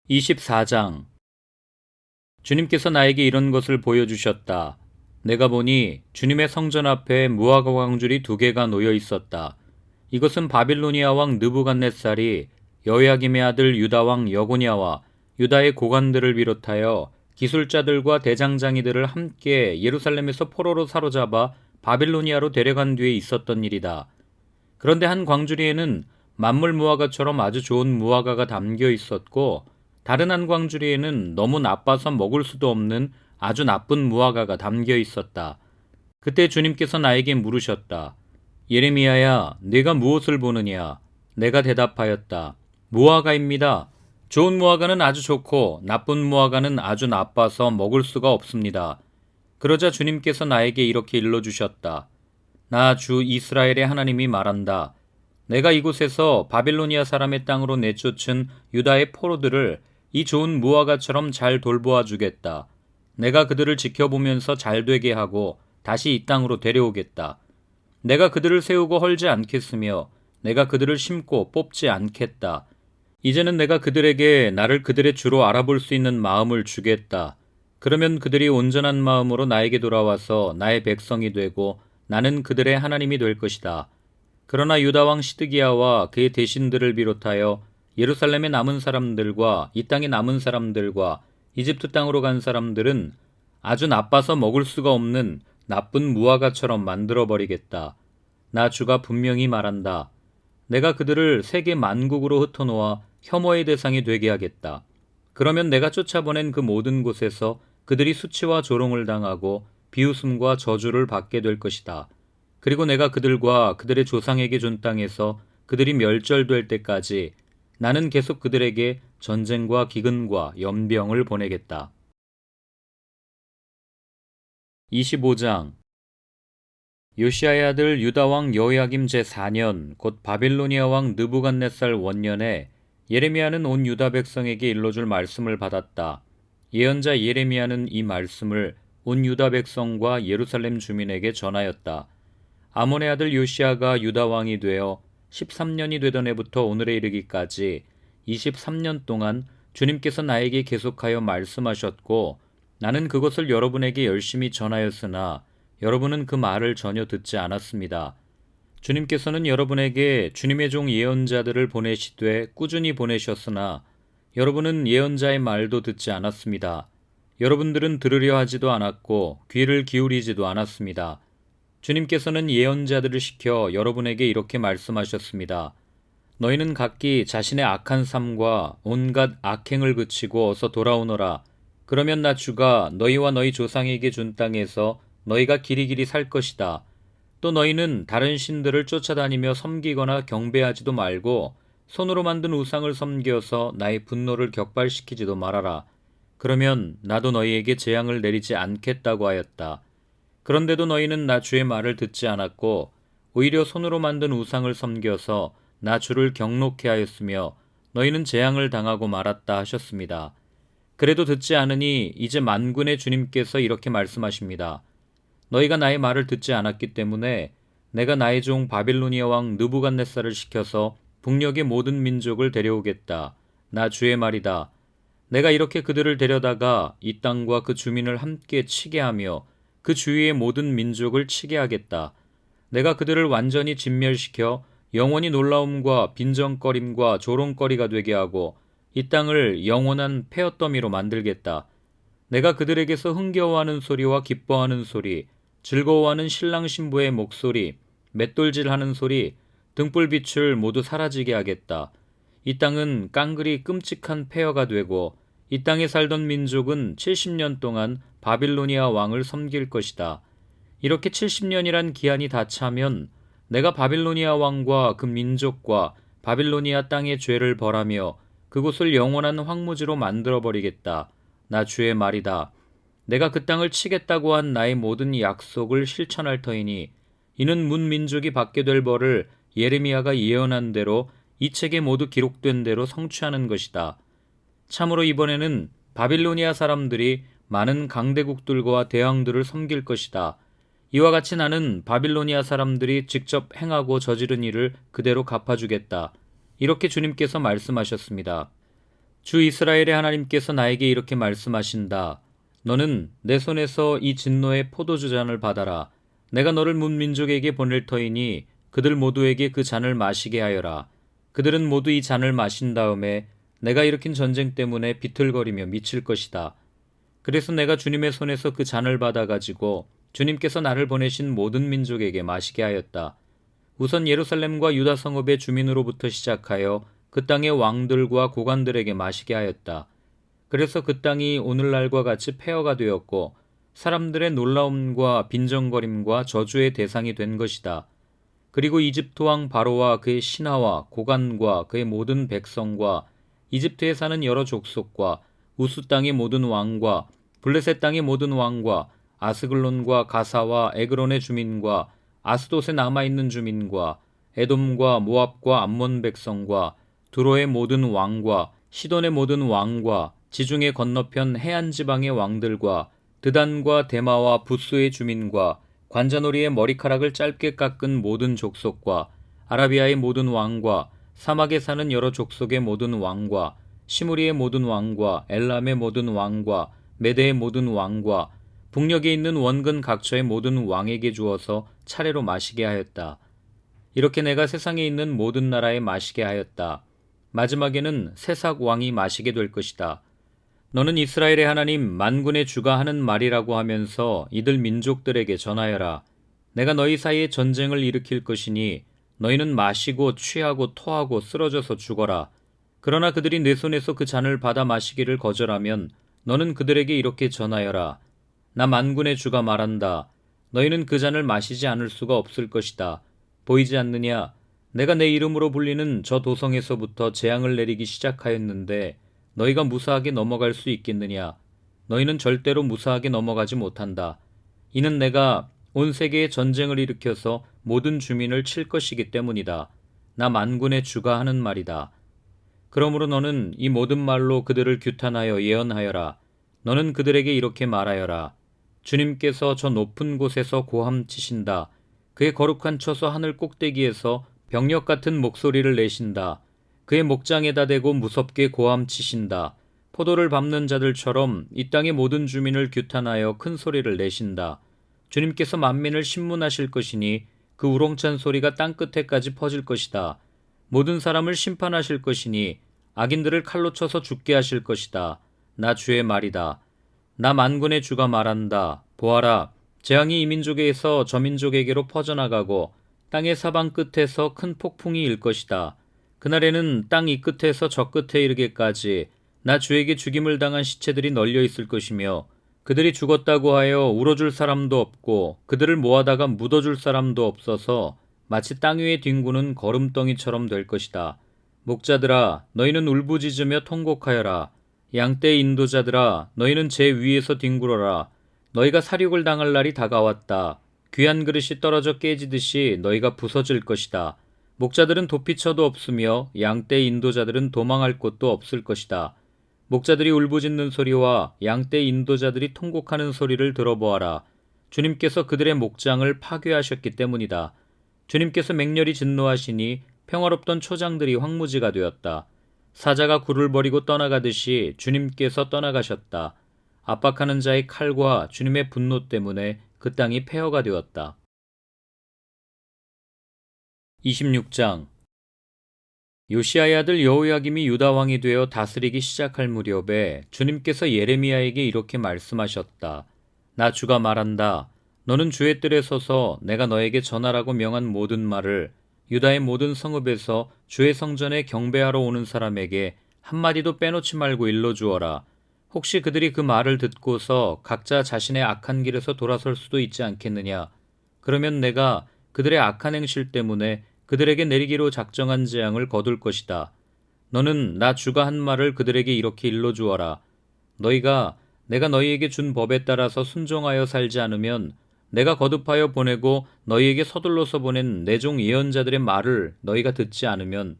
24장. 주님께서 나에게 이런 것을 보여주셨다. 내가 보니 주님의 성전 앞에 무화과 광줄이 2개가 놓여 있었다. 이것은 바빌로니아 왕 느부갓네살이 여호야김의 아들 유다 왕 여고냐와 유다의 고관들을 비롯하여 기술자들과 대장장이들을 함께 예루살렘에서 포로로 사로잡아 바빌로니아로 데려간 뒤에 있었던 일이다. 그런데 한 광주리에는 만물 무화과처럼 아주 좋은 무화과가 담겨 있었고, 다른 한 광주리에는 너무 나빠서 먹을 수도 없는 아주 나쁜 무화과가 담겨 있었다. 그때 주님께서 나에게 물으셨다. 예레미야야, 네가 무엇을 보느냐? 내가 대답하였다. 무화과입니다. 좋은 무화과는 아주 좋고 나쁜 무화과는 아주 나빠서 먹을 수가 없습니다. 그러자 주님께서 나에게 이렇게 일러주셨다. 나 주 이스라엘의 하나님이 말한다. 내가 이곳에서 바빌로니아 사람의 땅으로 내쫓은 유다의 포로들을 이 좋은 무화과처럼 잘 돌보아 주겠다. 내가 그들을 지켜보면서 잘 되게 하고 다시 이 땅으로 데려오겠다. 내가 그들을 세우고 헐지 않겠으며 내가 그들을 심고 뽑지 않겠다. 이제는 내가 그들에게 나를 그들의 주로 알아볼 수 있는 마음을 주겠다. 그러면 그들이 온전한 마음으로 나에게 돌아와서 나의 백성이 되고 나는 그들의 하나님이 될 것이다. 그러나 유다 왕 시드기야와 그의 대신들을 비롯하여 예루살렘에 남은 사람들과 이 땅에 남은 사람들과 이집트 땅으로 간 사람들은 아주 나빠서 먹을 수가 없는 나쁜 무화과처럼 만들어버리겠다. 나 주가 분명히 말한다. 내가 그들을 세계 만국으로 흩어놓아 혐오의 대상이 되게 하겠다. 그러면 내가 쫓아보낸 그 모든 곳에서 그들이 수치와 조롱을 당하고 비웃음과 저주를 받게 될 것이다. 그리고 내가 그들과 그들의 조상에게 준 땅에서 그들이 멸절될 때까지 나는 계속 그들에게 전쟁과 기근과 연병을 보내겠다. 25장. 요시야의 아들 유다 왕 여호야김 제4년 곧 바빌로니아 왕 느부갓네살 원년에 예레미야는 온 유다 백성에게 일러줄 말씀을 받았다. 예언자 예레미야는 이 말씀을 온 유다 백성과 예루살렘 주민에게 전하였다. 아몬의 아들 요시야가 유다 왕이 되어 13년이 되던 해부터 오늘에 이르기까지 23년 동안 주님께서 나에게 계속하여 말씀하셨고, 나는 그것을 여러분에게 열심히 전하였으나 여러분은 그 말을 전혀 듣지 않았습니다. 주님께서는 여러분에게 주님의 종 예언자들을 보내시되 꾸준히 보내셨으나 여러분은 예언자의 말도 듣지 않았습니다. 여러분들은 들으려 하지도 않았고 귀를 기울이지도 않았습니다. 주님께서는 예언자들을 시켜 여러분에게 이렇게 말씀하셨습니다. 너희는 각기 자신의 악한 삶과 온갖 악행을 그치고 어서 돌아오너라. 그러면 나 주가 너희와 너희 조상에게 준 땅에서 너희가 길이길이 살 것이다. 또 너희는 다른 신들을 쫓아다니며 섬기거나 경배하지도 말고 손으로 만든 우상을 섬겨서 나의 분노를 격발시키지도 말아라. 그러면 나도 너희에게 재앙을 내리지 않겠다고 하였다. 그런데도 너희는 나 주의 말을 듣지 않았고 오히려 손으로 만든 우상을 섬겨서 나 주를 경록케 하였으며 너희는 재앙을 당하고 말았다 하셨습니다. 그래도 듣지 않으니 이제 만군의 주님께서 이렇게 말씀하십니다. 너희가 나의 말을 듣지 않았기 때문에 내가 나의 종 바빌로니아 왕 느부갓네살을 시켜서 북녘의 모든 민족을 데려오겠다. 나 주의 말이다. 내가 이렇게 그들을 데려다가 이 땅과 그 주민을 함께 치게 하며 그 주위의 모든 민족을 치게 하겠다. 내가 그들을 완전히 진멸시켜 영원히 놀라움과 빈정거림과 조롱거리가 되게 하고 이 땅을 영원한 폐허더미로 만들겠다. 내가 그들에게서 흥겨워하는 소리와 기뻐하는 소리, 즐거워하는 신랑 신부의 목소리, 맷돌질하는 소리, 등불빛을 모두 사라지게 하겠다. 이 땅은 깡그리 끔찍한 폐허가 되고 이 땅에 살던 민족은 70년 동안 바빌로니아 왕을 섬길 것이다. 이렇게 70년이란 기한이 다 차면 내가 바빌로니아 왕과 그 민족과 바빌로니아 땅의 죄를 벌하며 그곳을 영원한 황무지로 만들어버리겠다. 나 주의 말이다. 내가 그 땅을 치겠다고 한 나의 모든 약속을 실천할 터이니 이는 문 민족이 받게 될 벌을 예레미야가 예언한 대로 이 책에 모두 기록된 대로 성취하는 것이다. 참으로 이번에는 바빌로니아 사람들이 많은 강대국들과 대왕들을 섬길 것이다. 이와 같이 나는 바빌로니아 사람들이 직접 행하고 저지른 일을 그대로 갚아주겠다. 이렇게 주님께서 말씀하셨습니다. 주 이스라엘의 하나님께서 나에게 이렇게 말씀하신다. 너는 내 손에서 이 진노의 포도주 잔을 받아라. 내가 너를 문민족에게 보낼 터이니 그들 모두에게 그 잔을 마시게 하여라. 그들은 모두 이 잔을 마신 다음에 내가 일으킨 전쟁 때문에 비틀거리며 미칠 것이다. 그래서 내가 주님의 손에서 그 잔을 받아가지고 주님께서 나를 보내신 모든 민족에게 마시게 하였다. 우선 예루살렘과 유다 성읍의 주민으로부터 시작하여 그 땅의 왕들과 고관들에게 마시게 하였다. 그래서 그 땅이 오늘날과 같이 폐허가 되었고 사람들의 놀라움과 빈정거림과 저주의 대상이 된 것이다. 그리고 이집트 왕 바로와 그의 신하와 고관과 그의 모든 백성과 이집트에 사는 여러 족속과 우스 땅의 모든 왕과 블레셋 땅의 모든 왕과 아스글론과 가사와 에그론의 주민과 아스돗에 남아있는 주민과 에돔과 모압과 암몬 백성과 두로의 모든 왕과 시돈의 모든 왕과 지중해 건너편 해안 지방의 왕들과 드단과 데마와 부스의 주민과 관자놀이의 머리카락을 짧게 깎은 모든 족속과 아라비아의 모든 왕과 사막에 사는 여러 족속의 모든 왕과 시무리의 모든 왕과 엘람의 모든 왕과 메대의 모든 왕과 북녘에 있는 원근 각처의 모든 왕에게 주어서 차례로 마시게 하였다. 이렇게 내가 세상에 있는 모든 나라에 마시게 하였다. 마지막에는 세삭 왕이 마시게 될 것이다. 너는 이스라엘의 하나님 만군의 주가 하는 말이라고 하면서 이들 민족들에게 전하여라. 내가 너희 사이에 전쟁을 일으킬 것이니 너희는 마시고 취하고 토하고 쓰러져서 죽어라. 그러나 그들이 내 손에서 그 잔을 받아 마시기를 거절하면 너는 그들에게 이렇게 전하여라. 나 만군의 주가 말한다. 너희는 그 잔을 마시지 않을 수가 없을 것이다. 보이지 않느냐? 내가 내 이름으로 불리는 저 도성에서부터 재앙을 내리기 시작하였는데 너희가 무사하게 넘어갈 수 있겠느냐? 너희는 절대로 무사하게 넘어가지 못한다. 이는 내가 온 세계에 전쟁을 일으켜서 모든 주민을 칠 것이기 때문이다. 나 만군의 주가 하는 말이다. 그러므로 너는 이 모든 말로 그들을 규탄하여 예언하여라. 너는 그들에게 이렇게 말하여라. 주님께서 저 높은 곳에서 고함치신다. 그의 거룩한 처소 하늘 꼭대기에서 병력 같은 목소리를 내신다. 그의 목장에다 대고 무섭게 고함치신다. 포도를 밟는 자들처럼 이 땅의 모든 주민을 규탄하여 큰 소리를 내신다. 주님께서 만민을 신문하실 것이니 그 우렁찬 소리가 땅 끝에까지 퍼질 것이다. 모든 사람을 심판하실 것이니 악인들을 칼로 쳐서 죽게 하실 것이다. 나 주의 말이다. 나 만군의 주가 말한다. 보아라, 재앙이 이 민족에서 저 민족에게로 퍼져나가고 땅의 사방 끝에서 큰 폭풍이 일 것이다. 그날에는 땅 이 끝에서 저 끝에 이르기까지 나 주에게 죽임을 당한 시체들이 널려 있을 것이며 그들이 죽었다고 하여 울어줄 사람도 없고 그들을 모아다가 묻어줄 사람도 없어서 마치 땅 위에 뒹구는 거름덩이처럼 될 것이다. 목자들아, 너희는 울부짖으며 통곡하여라. 양떼의 인도자들아, 너희는 제 위에서 뒹굴어라. 너희가 사륙을 당할 날이 다가왔다. 귀한 그릇이 떨어져 깨지듯이 너희가 부서질 것이다. 목자들은 도피처도 없으며 양떼의 인도자들은 도망할 곳도 없을 것이다. 목자들이 울부짖는 소리와 양떼의 인도자들이 통곡하는 소리를 들어보아라. 주님께서 그들의 목장을 파괴하셨기 때문이다. 주님께서 맹렬히 진노하시니 평화롭던 초장들이 황무지가 되었다. 사자가 굴을 버리고 떠나가듯이 주님께서 떠나가셨다. 압박하는 자의 칼과 주님의 분노 때문에 그 땅이 폐허가 되었다. 26장. 요시야의 아들 여호야김이 유다 왕이 되어 다스리기 시작할 무렵에 주님께서 예레미야에게 이렇게 말씀하셨다. 나 주가 말한다. 너는 주의 뜰에 서서 내가 너에게 전하라고 명한 모든 말을 유다의 모든 성읍에서 주의 성전에 경배하러 오는 사람에게 한마디도 빼놓지 말고 일러주어라. 혹시 그들이 그 말을 듣고서 각자 자신의 악한 길에서 돌아설 수도 있지 않겠느냐. 그러면 내가 그들의 악한 행실 때문에 그들에게 내리기로 작정한 재앙을 거둘 것이다. 너는 나 주가 한 말을 그들에게 이렇게 일러주어라. 너희가 내가 너희에게 준 법에 따라서 순종하여 살지 않으면 내가 거듭하여 보내고 너희에게 서둘러서 보낸 내 종 예언자들의 말을 너희가 듣지 않으면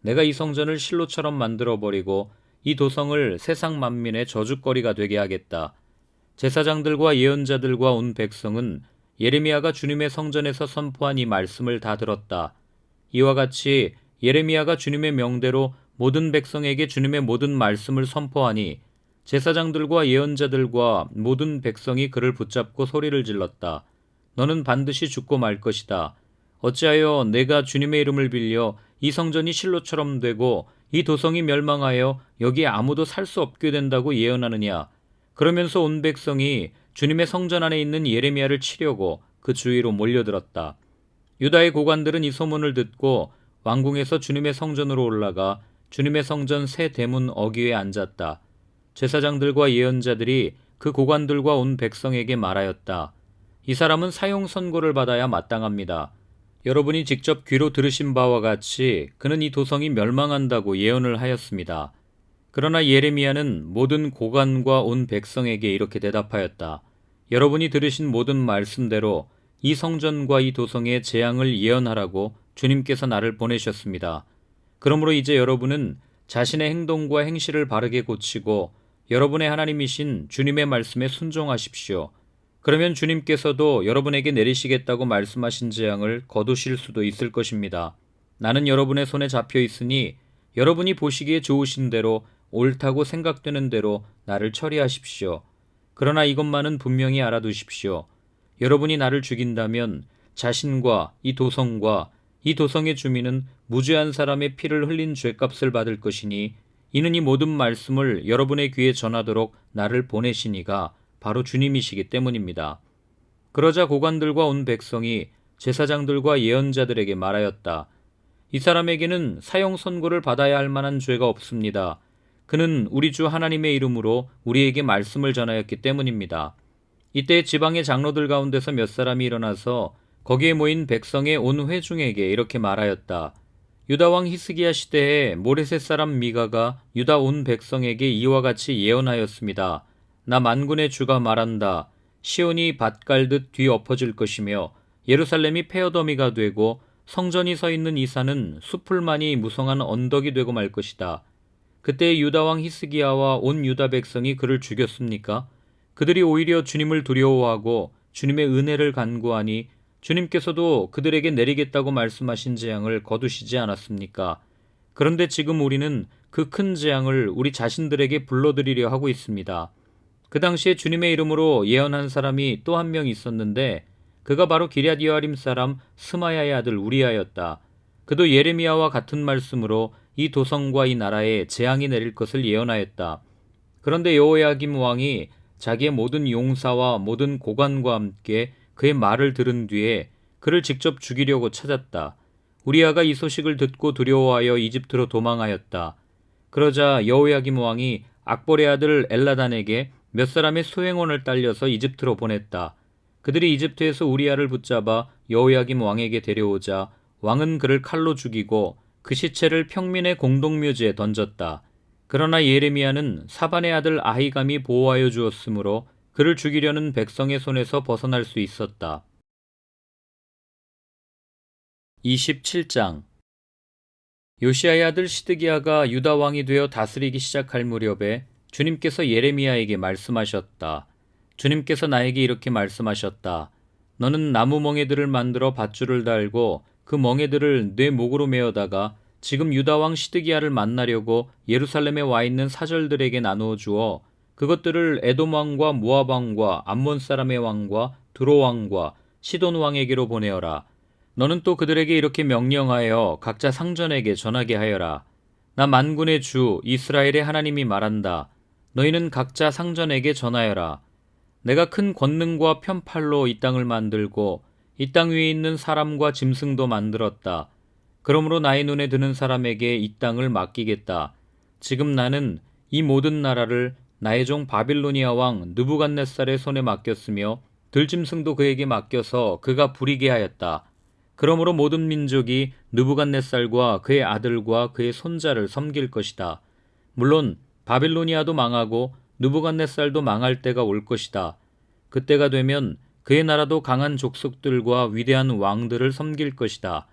내가 이 성전을 실로처럼 만들어버리고 이 도성을 세상 만민의 저주거리가 되게 하겠다. 제사장들과 예언자들과 온 백성은 예레미야가 주님의 성전에서 선포한 이 말씀을 다 들었다. 이와 같이 예레미야가 주님의 명대로 모든 백성에게 주님의 모든 말씀을 선포하니 제사장들과 예언자들과 모든 백성이 그를 붙잡고 소리를 질렀다. 너는 반드시 죽고 말 것이다. 어찌하여 내가 주님의 이름을 빌려 이 성전이 실로처럼 되고 이 도성이 멸망하여 여기에 아무도 살 수 없게 된다고 예언하느냐. 그러면서 온 백성이 주님의 성전 안에 있는 예레미야를 치려고 그 주위로 몰려들었다. 유다의 고관들은 이 소문을 듣고 왕궁에서 주님의 성전으로 올라가 주님의 성전 새 대문 어귀에 앉았다. 제사장들과 예언자들이 그 고관들과 온 백성에게 말하였다. 이 사람은 사형 선고를 받아야 마땅합니다. 여러분이 직접 귀로 들으신 바와 같이 그는 이 도성이 멸망한다고 예언을 하였습니다. 그러나 예레미야는 모든 고관과 온 백성에게 이렇게 대답하였다. 여러분이 들으신 모든 말씀대로 이 성전과 이 도성의 재앙을 예언하라고 주님께서 나를 보내셨습니다. 그러므로 이제 여러분은 자신의 행동과 행실을 바르게 고치고 여러분의 하나님이신 주님의 말씀에 순종하십시오. 그러면 주님께서도 여러분에게 내리시겠다고 말씀하신 재앙을 거두실 수도 있을 것입니다. 나는 여러분의 손에 잡혀 있으니 여러분이 보시기에 좋으신 대로 옳다고 생각되는 대로 나를 처리하십시오. 그러나 이것만은 분명히 알아두십시오. 여러분이 나를 죽인다면 자신과 이 도성과 이 도성의 주민은 무죄한 사람의 피를 흘린 죄값을 받을 것이니 이는 이 모든 말씀을 여러분의 귀에 전하도록 나를 보내시니가 바로 주님이시기 때문입니다. 그러자 고관들과 온 백성이 제사장들과 예언자들에게 말하였다. 이 사람에게는 사형 선고를 받아야 할 만한 죄가 없습니다. 그는 우리 주 하나님의 이름으로 우리에게 말씀을 전하였기 때문입니다. 이때 지방의 장로들 가운데서 몇 사람이 일어나서 거기에 모인 백성의 온 회중에게 이렇게 말하였다. 유다 왕 히스기야 시대에 모레셋 사람 미가가 유다 온 백성에게 이와 같이 예언하였습니다. 나 만군의 주가 말한다. 시온이 밭 갈듯 뒤엎어질 것이며 예루살렘이 폐허더미가 되고 성전이 서 있는 이 산은 수풀만이 무성한 언덕이 되고 말 것이다. 그때 유다 왕 히스기야와 온 유다 백성이 그를 죽였습니까? 그들이 오히려 주님을 두려워하고 주님의 은혜를 간구하니 주님께서도 그들에게 내리겠다고 말씀하신 재앙을 거두시지 않았습니까? 그런데 지금 우리는 그 큰 재앙을 우리 자신들에게 불러들이려 하고 있습니다. 그 당시에 주님의 이름으로 예언한 사람이 또 한 명 있었는데 그가 바로 기럇 여아림 사람 스마야의 아들 우리아였다. 그도 예레미야와 같은 말씀으로 이 도성과 이 나라에 재앙이 내릴 것을 예언하였다. 그런데 여호야김 왕이 자기의 모든 용사와 모든 고관과 함께 그의 말을 들은 뒤에 그를 직접 죽이려고 찾았다. 우리아가 이 소식을 듣고 두려워하여 이집트로 도망하였다. 그러자 여호야김 왕이 악bor의 아들 엘라단에게 몇 사람의 수행원을 딸려서 이집트로 보냈다. 그들이 이집트에서 우리아를 붙잡아 여호야김 왕에게 데려오자 왕은 그를 칼로 죽이고 그 시체를 평민의 공동묘지에 던졌다. 그러나 예레미야는 사반의 아들 아히감이 보호하여 주었으므로 그를 죽이려는 백성의 손에서 벗어날 수 있었다. 27장 요시야의 아들 시드기야가 유다 왕이 되어 다스리기 시작할 무렵에 주님께서 예레미야에게 말씀하셨다. 주님께서 나에게 이렇게 말씀하셨다. 너는 나무 멍에들을 만들어 밧줄을 달고 그 멍에들을 내 목으로 메어다가 지금 유다 왕 시드기야를 만나려고 예루살렘에 와 있는 사절들에게 나누어 주어 그것들을 에돔 왕과 모압 왕과 암몬 사람의 왕과 두로 왕과 시돈 왕에게로 보내어라. 너는 또 그들에게 이렇게 명령하여 각자 상전에게 전하게 하여라. 나 만군의 주 이스라엘의 하나님이 말한다. 너희는 각자 상전에게 전하여라. 내가 큰 권능과 편팔로 이 땅을 만들고 이 땅 위에 있는 사람과 짐승도 만들었다. 그러므로 나의 눈에 드는 사람에게 이 땅을 맡기겠다. 지금 나는 이 모든 나라를 나의 종 바빌로니아 왕 느부갓네살의 손에 맡겼으며 들짐승도 그에게 맡겨서 그가 부리게 하였다. 그러므로 모든 민족이 느부갓네살과 그의 아들과 그의 손자를 섬길 것이다. 물론 바빌로니아도 망하고 느부갓네살도 망할 때가 올 것이다. 그때가 되면 그의 나라도 강한 족속들과 위대한 왕들을 섬길 것이다.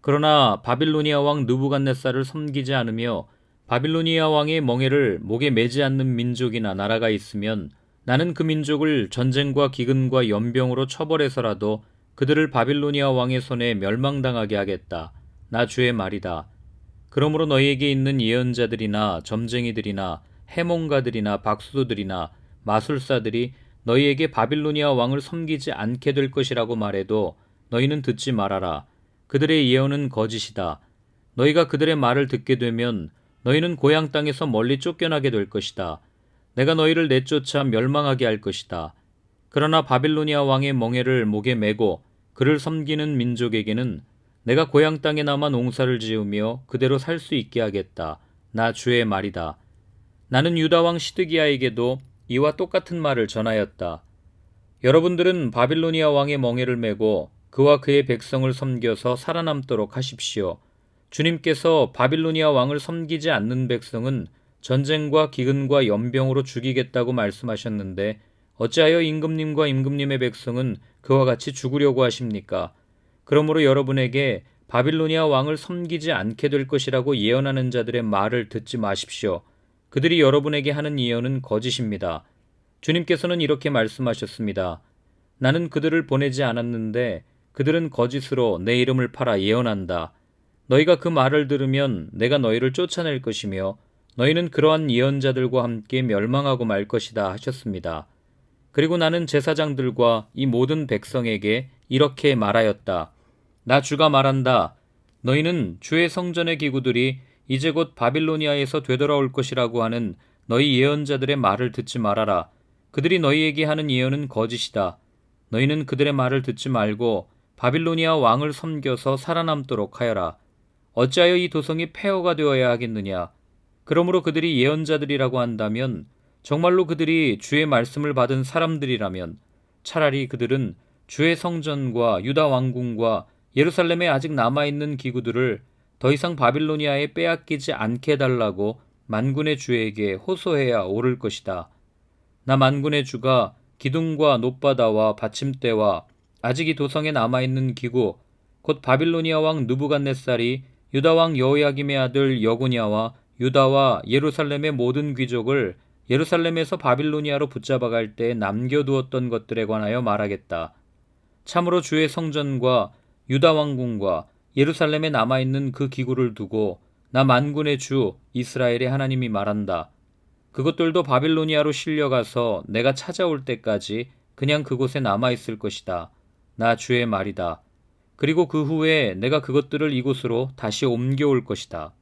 그러나 바빌로니아 왕 느부갓네살을 섬기지 않으며 바빌로니아 왕의 멍에를 목에 매지 않는 민족이나 나라가 있으면 나는 그 민족을 전쟁과 기근과 연병으로 처벌해서라도 그들을 바빌로니아 왕의 손에 멸망당하게 하겠다. 나 주의 말이다. 그러므로 너희에게 있는 예언자들이나 점쟁이들이나 해몽가들이나 박수들이나 마술사들이 너희에게 바빌로니아 왕을 섬기지 않게 될 것이라고 말해도 너희는 듣지 말아라. 그들의 예언은 거짓이다. 너희가 그들의 말을 듣게 되면 너희는 고향 땅에서 멀리 쫓겨나게 될 것이다. 내가 너희를 내쫓아 멸망하게 할 것이다. 그러나 바빌로니아 왕의 멍에를 목에 메고 그를 섬기는 민족에게는 내가 고향 땅에 남아 농사를 지으며 그대로 살 수 있게 하겠다. 나 주의 말이다. 나는 유다 왕 시드기야에게도 이와 똑같은 말을 전하였다. 여러분들은 바빌로니아 왕의 멍에를 메고 그와 그의 백성을 섬겨서 살아남도록 하십시오. 주님께서 바빌로니아 왕을 섬기지 않는 백성은 전쟁과 기근과 연병으로 죽이겠다고 말씀하셨는데 어찌하여 임금님과 임금님의 백성은 그와 같이 죽으려고 하십니까? 그러므로 여러분에게 바빌로니아 왕을 섬기지 않게 될 것이라고 예언하는 자들의 말을 듣지 마십시오. 그들이 여러분에게 하는 예언은 거짓입니다. 주님께서는 이렇게 말씀하셨습니다. 나는 그들을 보내지 않았는데 그들은 거짓으로 내 이름을 팔아 예언한다. 너희가 그 말을 들으면 내가 너희를 쫓아낼 것이며 너희는 그러한 예언자들과 함께 멸망하고 말 것이다 하셨습니다. 그리고 나는 제사장들과 이 모든 백성에게 이렇게 말하였다. 나 주가 말한다. 너희는 주의 성전의 기구들이 이제 곧 바빌로니아에서 되돌아올 것이라고 하는 너희 예언자들의 말을 듣지 말아라. 그들이 너희에게 하는 예언은 거짓이다. 너희는 그들의 말을 듣지 말고 바빌로니아 왕을 섬겨서 살아남도록 하여라. 어찌하여 이 도성이 폐허가 되어야 하겠느냐. 그러므로 그들이 예언자들이라고 한다면 정말로 그들이 주의 말씀을 받은 사람들이라면 차라리 그들은 주의 성전과 유다 왕궁과 예루살렘에 아직 남아있는 기구들을 더 이상 바빌로니아에 빼앗기지 않게 해달라고 만군의 주에게 호소해야 옳을 것이다. 나 만군의 주가 기둥과 놋바다와 받침대와 아직 이 도성에 남아있는 기구 곧 바빌로니아 왕 느부갓네살이 유다 왕 여호야김의 아들 여고냐와 유다와 예루살렘의 모든 귀족을 예루살렘에서 바빌로니아로 붙잡아갈 때 남겨두었던 것들에 관하여 말하겠다. 참으로 주의 성전과 유다 왕궁과 예루살렘에 남아있는 그 기구를 두고 나 만군의 주 이스라엘의 하나님이 말한다. 그것들도 바빌로니아로 실려가서 내가 찾아올 때까지 그냥 그곳에 남아있을 것이다. 나 주의 말이다. 그리고 그 후에 내가 그것들을 이곳으로 다시 옮겨올 것이다.